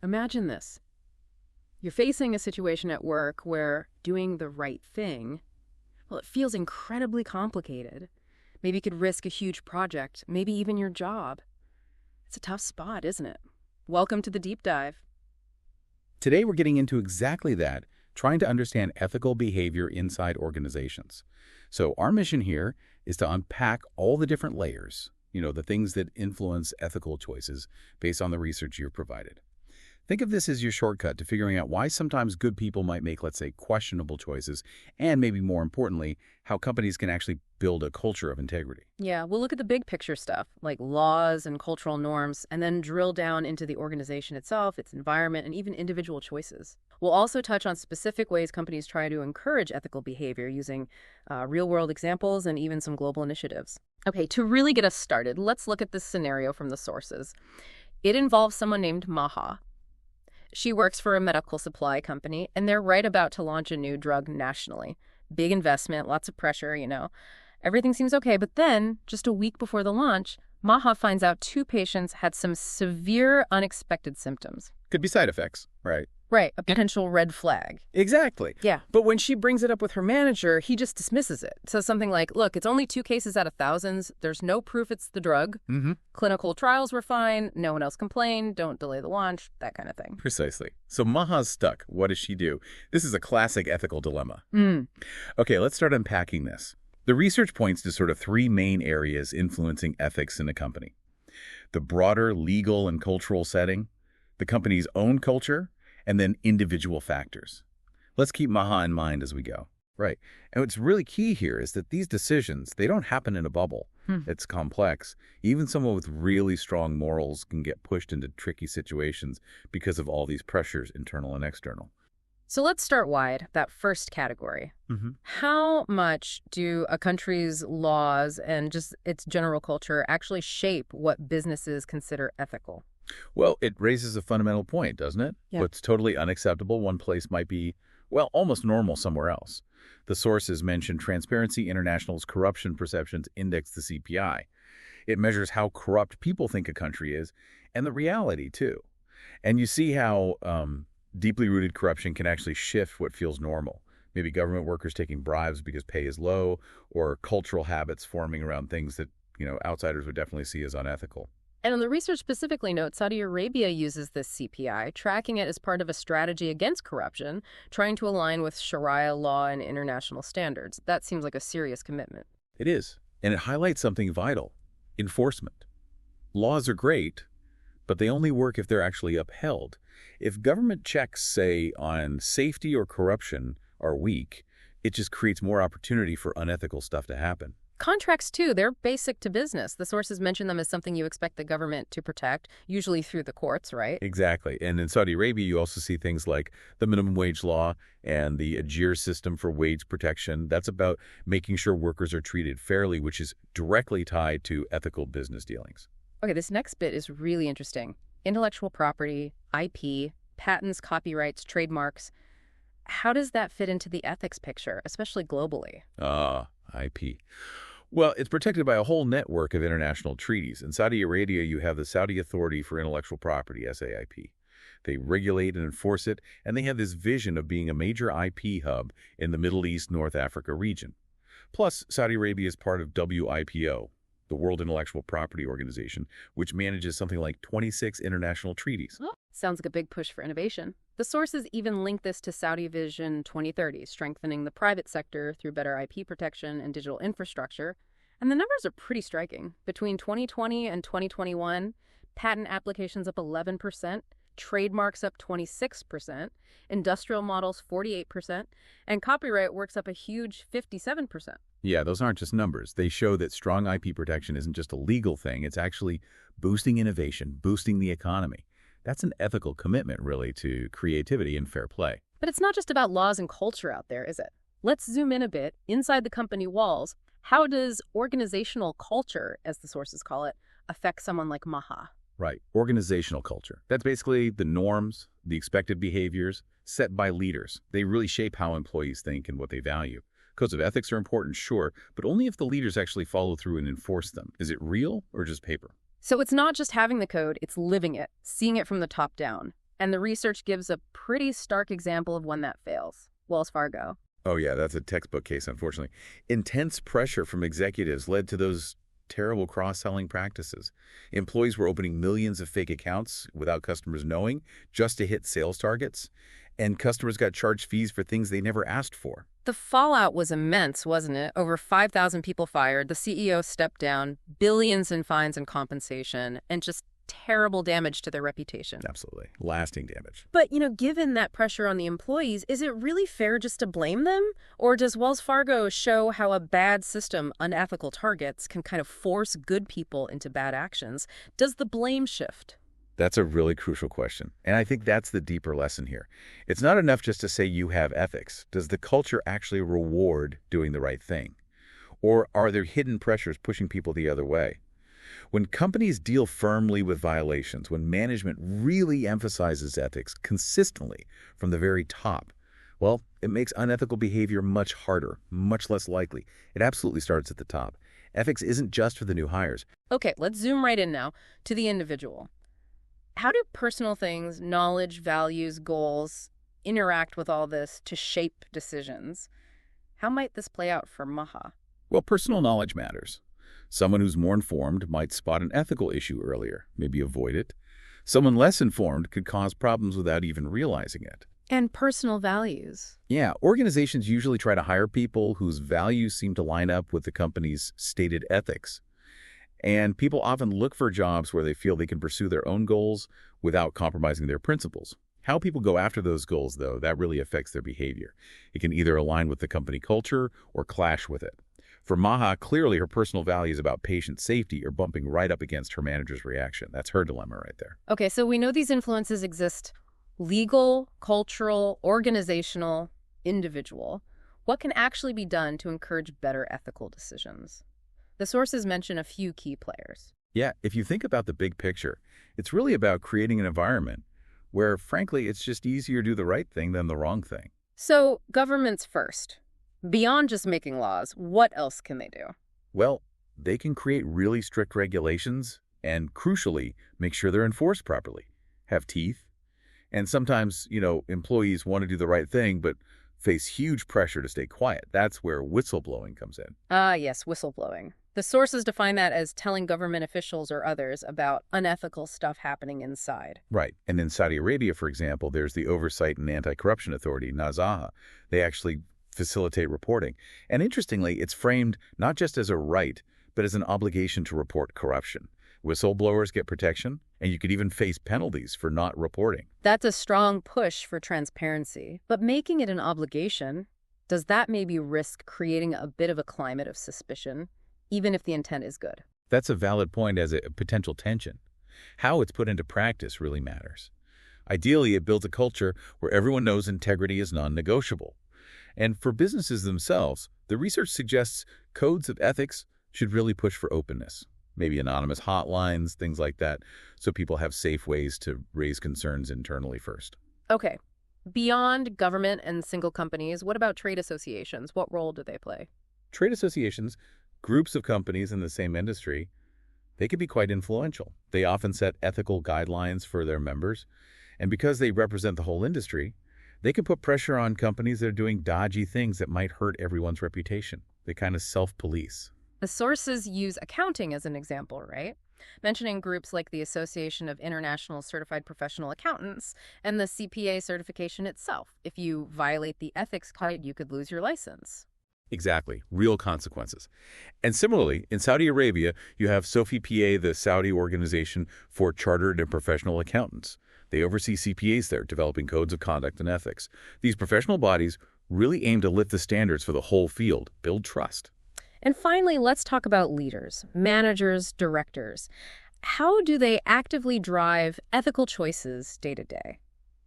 Imagine this. You're facing a situation at work where doing the right thing, well, it feels incredibly complicated. Maybe you could risk a huge project, maybe even your job. It's a tough spot, isn't it? Welcome to the deep dive. Today we're getting into exactly that, trying to understand ethical behavior inside organizations. So our mission here is to unpack all the different layers, the things that influence ethical choices based on the research you've provided. Think of this as your shortcut to figuring out why sometimes good people might make, let's say, questionable choices, and maybe more importantly, how companies can actually build a culture of integrity. Yeah, we'll look at the big picture stuff, like laws and cultural norms, and then drill down into the organization itself, its environment, and even individual choices. We'll also touch on specific ways companies try to encourage ethical behavior using real-world examples and even some global initiatives. Okay, to really get us started, let's look at this scenario from the sources. It involves someone named Maha. She works for a medical supply company, and they're right about to launch a new drug nationally. Big investment, lots of pressure. Everything seems okay, but then, just a week before the launch, Maha finds out 2 patients had some severe, unexpected symptoms. Could be side effects, right? Right, a potential red flag. Exactly. Yeah. But when she brings it up with her manager, he just dismisses it. Says something like, look, it's only 2 cases out of thousands. There's no proof it's the drug. Clinical trials were fine. No one else complained. Don't delay the launch, that kind of thing. Precisely. So Maha's stuck. What does she do? This is a classic ethical dilemma. Okay, let's start unpacking this. The research points to sort of 3 main areas influencing ethics in a company. The broader legal and cultural setting, the company's own culture, and then individual factors. Let's keep Maha in mind as we go. Right. And what's really key here is that these decisions, they don't happen in a bubble. It's complex. Even someone with really strong morals can get pushed into tricky situations because of all these pressures, internal and external. So let's start wide, that first category. How much do a country's laws and just its general culture actually shape what businesses consider ethical? Well, it raises a fundamental point, doesn't it? Yeah. What's totally unacceptable one place might be, well, almost normal somewhere else. The sources mention Transparency International's Corruption Perceptions Index, the CPI. It measures how corrupt people think a country is, and the reality, too. And you see how deeply rooted corruption can actually shift what feels normal. Maybe government workers taking bribes because pay is low, or cultural habits forming around things that, outsiders would definitely see as unethical. And the research specifically notes Saudi Arabia uses this CPI, tracking it as part of a strategy against corruption, trying to align with Sharia law and international standards. That seems like a serious commitment. It is. And it highlights something vital: enforcement. Laws are great, but they only work if they're actually upheld. If government checks, say, on safety or corruption are weak, it just creates more opportunity for unethical stuff to happen. Contracts, too, they're basic to business. The sources mention them as something you expect the government to protect, usually through the courts, right? Exactly. And in Saudi Arabia, you also see things like the minimum wage law and the Ajir system for wage protection. That's about making sure workers are treated fairly, which is directly tied to ethical business dealings. Okay, this next bit is really interesting. Intellectual property, IP, patents, copyrights, trademarks. How does that fit into the ethics picture, especially globally? IP. Well, it's protected by a whole network of international treaties. In Saudi Arabia, you have the Saudi Authority for Intellectual Property, SAIP. They regulate and enforce it, and they have this vision of being a major IP hub in the Middle East, North Africa region. Plus, Saudi Arabia is part of WIPO, the World Intellectual Property Organization, which manages something like 26 international treaties. Oh, sounds like a big push for innovation. The sources even link this to Saudi Vision 2030, strengthening the private sector through better IP protection and digital infrastructure. And the numbers are pretty striking. Between 2020 and 2021, patent applications up 11%, trademarks up 26%, industrial models 48%, and copyright works up a huge 57%. Yeah, those aren't just numbers. They show that strong IP protection isn't just a legal thing. It's actually boosting innovation, boosting the economy. That's an ethical commitment, really, to creativity and fair play. But it's not just about laws and culture out there, is it? Let's zoom in a bit. Inside the company walls, how does organizational culture, as the sources call it, affect someone like Maha? Right. Organizational culture. That's basically the norms, the expected behaviors set by leaders. They really shape how employees think and what they value. Codes of ethics are important, sure, but only if the leaders actually follow through and enforce them. Is it real or just paper? So it's not just having the code, it's living it, seeing it from the top down. And the research gives a pretty stark example of when that fails. Wells Fargo. Oh, yeah, that's a textbook case, unfortunately. Intense pressure from executives led to those terrible cross-selling practices. Employees were opening millions of fake accounts without customers knowing just to hit sales targets, and customers got charged fees for things they never asked for. The fallout was immense, wasn't it? Over 5,000 people fired, the CEO stepped down, billions in fines and compensation, and just terrible damage to their reputation. Absolutely. Lasting damage. But, given that pressure on the employees, is it really fair just to blame them? Or does Wells Fargo show how a bad system, unethical targets, can kind of force good people into bad actions? Does the blame shift? That's a really crucial question. And I think that's the deeper lesson here. It's not enough just to say you have ethics. Does the culture actually reward doing the right thing? Or are there hidden pressures pushing people the other way? When companies deal firmly with violations, when management really emphasizes ethics consistently from the very top, well, it makes unethical behavior much harder, much less likely. It absolutely starts at the top. Ethics isn't just for the new hires. Okay, let's zoom right in now to the individual. How do personal things, knowledge, values, goals, interact with all this to shape decisions? How might this play out for Maha? Well, personal knowledge matters. Someone who's more informed might spot an ethical issue earlier, maybe avoid it. Someone less informed could cause problems without even realizing it. And personal values. Yeah, organizations usually try to hire people whose values seem to line up with the company's stated ethics. And people often look for jobs where they feel they can pursue their own goals without compromising their principles. How people go after those goals, though, that really affects their behavior. It can either align with the company culture or clash with it. For Maha, clearly her personal values about patient safety are bumping right up against her manager's reaction. That's her dilemma right there. Okay, so we know these influences exist: legal, cultural, organizational, individual. What can actually be done to encourage better ethical decisions? The sources mention a few key players. Yeah, if you think about the big picture, it's really about creating an environment where, frankly, it's just easier to do the right thing than the wrong thing. So, governments first. Beyond just making laws, what else can they do? Well, they can create really strict regulations and, crucially, make sure they're enforced properly, have teeth. And sometimes, employees want to do the right thing, but face huge pressure to stay quiet. That's where whistleblowing comes in. Ah, yes, whistleblowing. The sources define that as telling government officials or others about unethical stuff happening inside. Right. And in Saudi Arabia, for example, there's the Oversight and Anti-Corruption Authority, Nazaha. They actually facilitate reporting. And interestingly, it's framed not just as a right, but as an obligation to report corruption. Whistleblowers get protection, and you could even face penalties for not reporting. That's a strong push for transparency. But making it an obligation, does that maybe risk creating a bit of a climate of suspicion, even if the intent is good? That's a valid point as a potential tension. How it's put into practice really matters. Ideally, it builds a culture where everyone knows integrity is non-negotiable. And for businesses themselves, the research suggests codes of ethics should really push for openness. Maybe anonymous hotlines, things like that, so people have safe ways to raise concerns internally first. Okay. Beyond government and single companies, what about trade associations? What role do they play? Trade associations, groups of companies in the same industry, they can be quite influential. They often set ethical guidelines for their members. And because they represent the whole industry, they can put pressure on companies that are doing dodgy things that might hurt everyone's reputation. They kind of self-police. The sources use accounting as an example, right? Mentioning groups like the Association of International Certified Professional Accountants and the CPA certification itself. If you violate the ethics code, you could lose your license. Exactly. Real consequences. And similarly, in Saudi Arabia, you have SOFIPA, the Saudi Organization for Chartered and Professional Accountants. They oversee CPAs there, developing codes of conduct and ethics. These professional bodies really aim to lift the standards for the whole field, build trust. And finally, let's talk about leaders, managers, directors. How do they actively drive ethical choices day to day?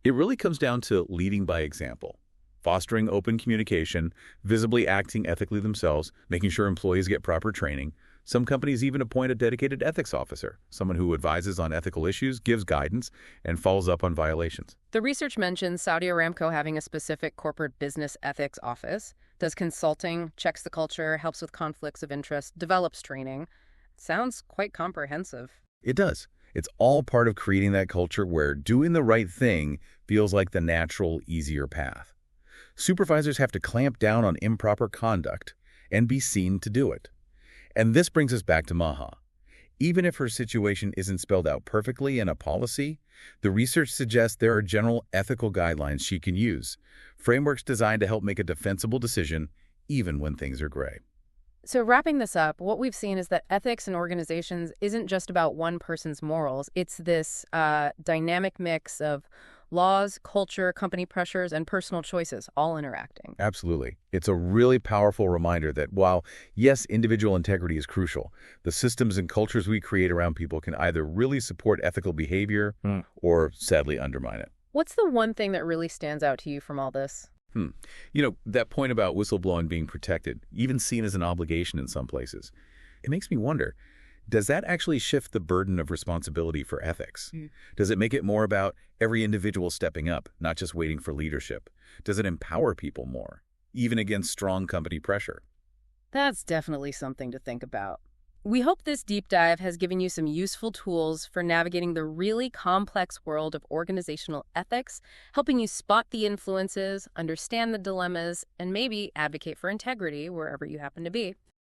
It really comes down to leading by example, fostering open communication, visibly acting ethically themselves, making sure employees get proper training. Some companies even appoint a dedicated ethics officer, someone who advises on ethical issues, gives guidance, and follows up on violations. The research mentions Saudi Aramco having a specific corporate business ethics office, does consulting, checks the culture, helps with conflicts of interest, develops training. Sounds quite comprehensive. It does. It's all part of creating that culture where doing the right thing feels like the natural, easier path. Supervisors have to clamp down on improper conduct and be seen to do it. And this brings us back to Maha. Even if her situation isn't spelled out perfectly in a policy, the research suggests there are general ethical guidelines she can use, frameworks designed to help make a defensible decision even when things are gray. So wrapping this up, what we've seen is that ethics in organizations isn't just about one person's morals. It's this dynamic mix of laws, culture, company pressures, and personal choices all interacting. Absolutely. It's a really powerful reminder that while, yes, individual integrity is crucial, the systems and cultures we create around people can either really support ethical behavior or sadly undermine it. What's the one thing that really stands out to you from all this? That point about whistleblowing being protected, even seen as an obligation in some places, it makes me wonder, does that actually shift the burden of responsibility for ethics? Does it make it more about every individual stepping up, not just waiting for leadership? Does it empower people more, even against strong company pressure? That's definitely something to think about. We hope this deep dive has given you some useful tools for navigating the really complex world of organizational ethics, helping you spot the influences, understand the dilemmas, and maybe advocate for integrity wherever you happen to be.